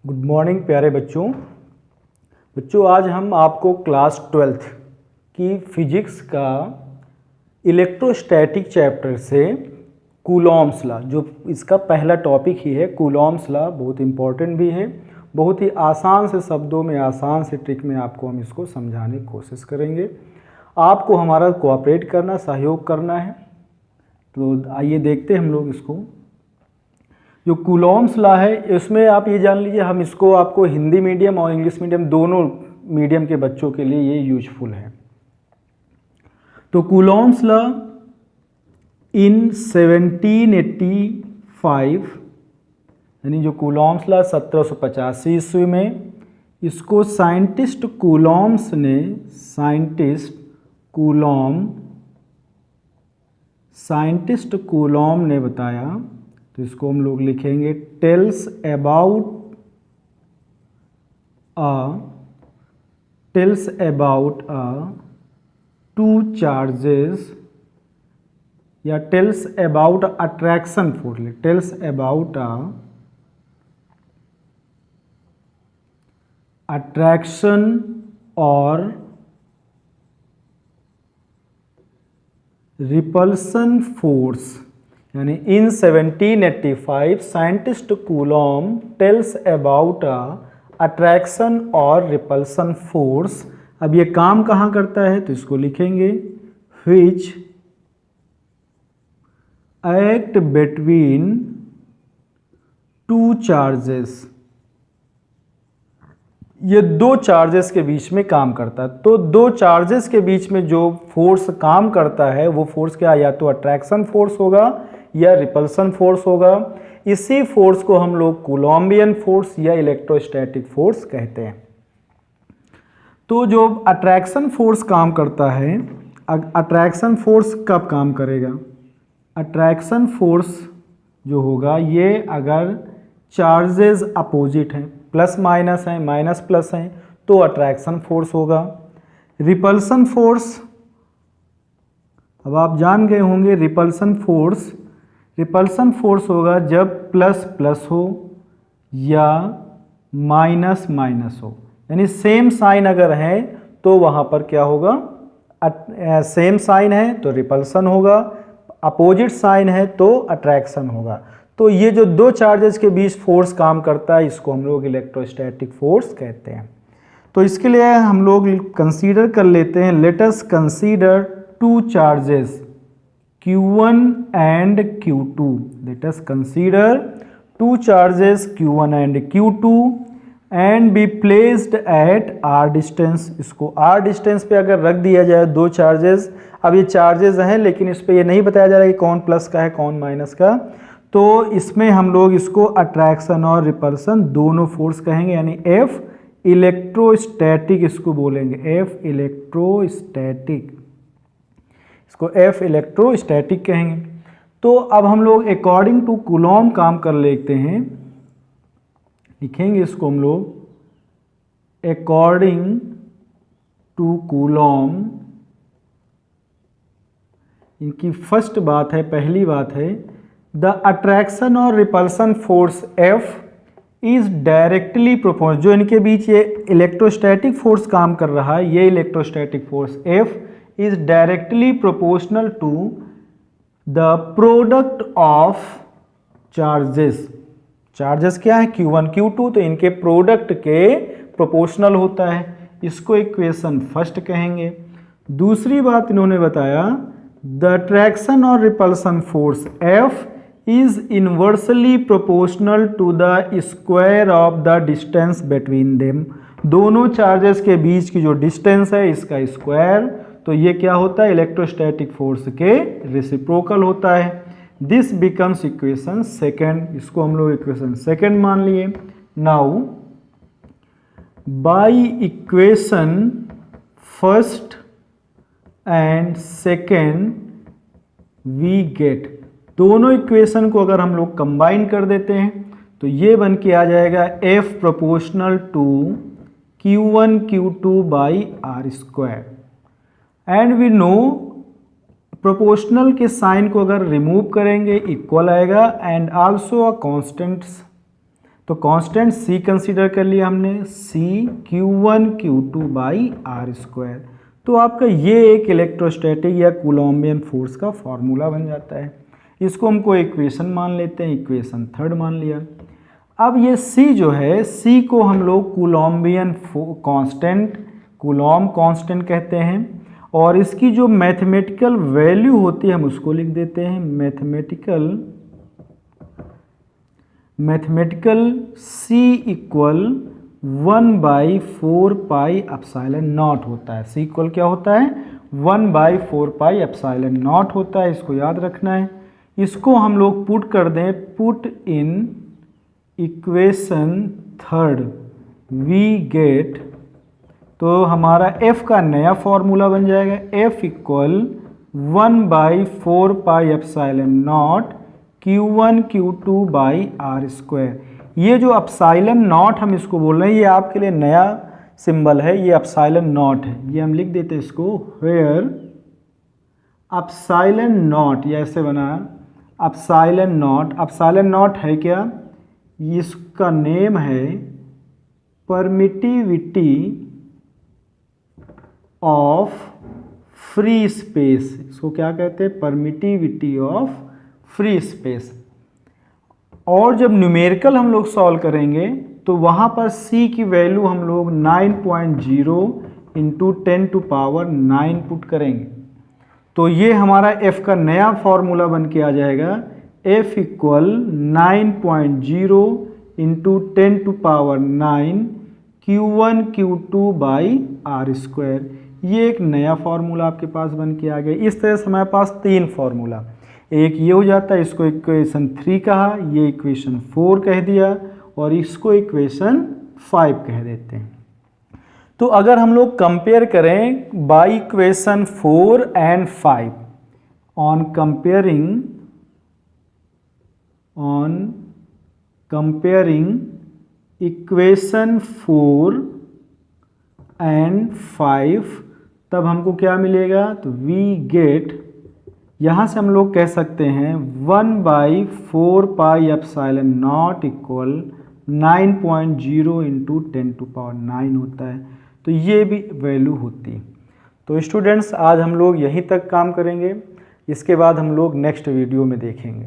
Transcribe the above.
Good morning प्यारे बच्चों। आज हम आपको क्लास 12th की फिजिक्स का इलेक्ट्रोस्टैटिक चैप्टर से कूलॉम्स लॉ, जो इसका पहला टॉपिक ही है, कूलॉम्स लॉ बहुत इम्पॉर्टेंट भी है। बहुत ही आसान से शब्दों में, आसान से ट्रिक में आपको हम इसको समझाने की कोशिश करेंगे। आपको हमारा कोऑपरेट करना, सहयोग करना है। तो आइए देखते हैं हम लोग इसको। जो कूलॉम्स लॉ है, इसमें आप ये जान लीजिए, हम इसको आपको हिंदी मीडियम और इंग्लिश मीडियम दोनों मीडियम के बच्चों के लिए ये यूजफुल है। तो कूलॉम्स लॉ इन 1785, यानी जो कूलॉम्स लॉ 1785 ईस्वी में, इसको साइंटिस्ट कूलॉम ने बताया। तो इसको हम लोग लिखेंगे टेल्स अबाउट टू चार्जेस, या tells about attraction force, tells about attraction और रिपल्सन फोर्स। यानी इन 1785 scientist Coulomb tells about attraction और रिपल्सन फोर्स। अब ये काम कहाँ करता है, तो इसको लिखेंगे which act between two charges. ये दो चार्जेस के बीच में काम करता है। तो दो चार्जेस के बीच में जो फोर्स काम करता है वो फोर्स क्या, या तो अट्रैक्शन फोर्स होगा या रिपल्सन फोर्स होगा। इसी फोर्स को हम लोग कूलॉम्बियन फोर्स या इलेक्ट्रोस्टैटिक फोर्स कहते हैं। तो जो अट्रैक्शन फोर्स काम करता है, अट्रैक्शन फोर्स कब काम करेगा? अट्रैक्शन फोर्स जो होगा, ये अगर चार्जेस अपोजिट हैं, प्लस माइनस हैं, माइनस प्लस हैं, तो अट्रैक्शन फोर्स होगा। रिपल्सन फोर्स, अब आप जान गए होंगे रिपल्सन फोर्स होगा जब प्लस प्लस हो या माइनस माइनस हो। यानी सेम साइन अगर है तो वहाँ पर क्या होगा, सेम साइन है तो रिपल्सन होगा, अपोजिट साइन है तो अट्रैक्शन होगा। तो ये जो दो चार्जेस के बीच फोर्स काम करता है, इसको हम लोग इलेक्ट्रोस्टैटिक फोर्स कहते हैं। तो इसके लिए हम लोग कंसीडर कर लेते हैं, let us consider two charges Q1 and Q2. Let us consider two charges Q1 and Q2 and be placed at r distance. इसको r distance पे अगर रख दिया जाए दो चार्जेस, अब ये चार्जेस हैं लेकिन इस पे ये नहीं बताया जा रहा है कि कौन प्लस का है कौन माइनस का। तो इसमें हम लोग इसको अट्रैक्शन और रिपल्सन दोनों फोर्स कहेंगे, यानी F इलेक्ट्रोस्टैटिक इसको बोलेंगे, F इलेक्ट्रोस्टैटिक, इसको F इलेक्ट्रोस्टैटिक कहेंगे। तो अब हम लोग अकॉर्डिंग टू कूलॉम काम कर लेते हैं, लिखेंगे इसको हम लोग अकॉर्डिंग टू कूलॉम। इनकी फर्स्ट बात है, पहली बात है, द अट्रैक्शन और repulsion force F is directly proportional. जो इनके बीच ये इलेक्ट्रोस्टैटिक फोर्स काम कर रहा है, ये electrostatic force F is directly proportional to the product of charges. Charges क्या है, Q1 Q2, तो इनके प्रोडक्ट के प्रोपोर्शनल होता है। इसको इक्वेशन फर्स्ट कहेंगे। दूसरी बात इन्होंने बताया, द अट्रैक्शन और repulsion force F is inversely proportional to the square of the distance between them. दोनों चार्जेस के बीच की जो डिस्टेंस है इसका स्क्वायर, तो ये क्या होता है, इलेक्ट्रोस्टैटिक फोर्स के रेसिप्रोकल होता है। दिस बिकम्स इक्वेशन सेकेंड, इसको हम लोग इक्वेशन सेकेंड मान लिए। Now by equation first and second we get, दोनों इक्वेशन को अगर हम लोग कंबाइन कर देते हैं तो ये बन के आ जाएगा F proportional to Q1 Q2 by r square. And we know proportional के साइन को अगर रिमूव करेंगे इक्वल आएगा, एंड आल्सो अ कांस्टेंट तो कांस्टेंट c कंसीडर कर लिया हमने, c Q1 Q2 by r square. तो आपका ये एक इलेक्ट्रोस्टैटिक या कूलॉम्बियन फोर्स का फॉर्मूला बन जाता है। इसको हमको इक्वेशन मान लेते हैं, इक्वेशन थर्ड मान लिया। अब ये c जो है, c को हम लोग कूलॉम्बियन कांस्टेंट, कूलॉम कांस्टेंट कहते हैं, और इसकी जो मैथमेटिकल वैल्यू होती है हम उसको लिख देते हैं mathematical c equal 1/4 pi epsilon not होता है। c इक्वल क्या होता है? 1/4 पाई एप्सिलॉन नॉट होता है, इसको याद रखना है। इसको हम लोग पुट कर दें, put in equation third we get, तो हमारा f का नया फॉर्मूला बन जाएगा, f equal 1/4 pi epsilon not Q1 Q2 by r square. ये जो एप्सिलॉन नॉट हम इसको बोल रहे हैं, ये आपके लिए नया सिंबल है, ये एप्सिलॉन नॉट है, ये हम लिख देते हैं इसको वेयर एप्सिलॉन नॉट, ये ऐसे बना एप्सिलॉन नॉट। एप्सिलॉन नॉट है क्या? इसका नेम है परमिटिविटी ऑफ फ्री स्पेस। इसको क्या कहते हैं? Permittivity of free space. और जब न्यूमेरिकल हम लोग सॉल्व करेंगे तो वहाँ पर c की वैल्यू हम लोग 9.0 इंटू 10⁻9 पुट करेंगे, तो ये हमारा f का नया फॉर्मूला बन के आ जाएगा, f equal 9.0 into 10⁻9 Q1 Q2 by r square. ये एक नया फार्मूला आपके पास बन के आ गया। इस तरह से हमारे पास तीन फार्मूला, एक ये हो जाता है, इसको इक्वेशन 3 कहा, ये इक्वेशन 4 कह दिया, और इसको इक्वेशन 5 कह देते हैं। तो अगर हम लोग कंपेयर करें by equation 4 and 5, on comparing equation 4 and 5, तब हमको क्या मिलेगा? तो वी गेट, यहाँ से हम लोग कह सकते हैं 1/4 pi epsilon not equal 9.0 into 10⁻9 होता है, तो ये भी वैल्यू होती है। तो स्टूडेंट्स, आज हम लोग यहीं तक काम करेंगे, इसके बाद हम लोग नेक्स्ट वीडियो में देखेंगे।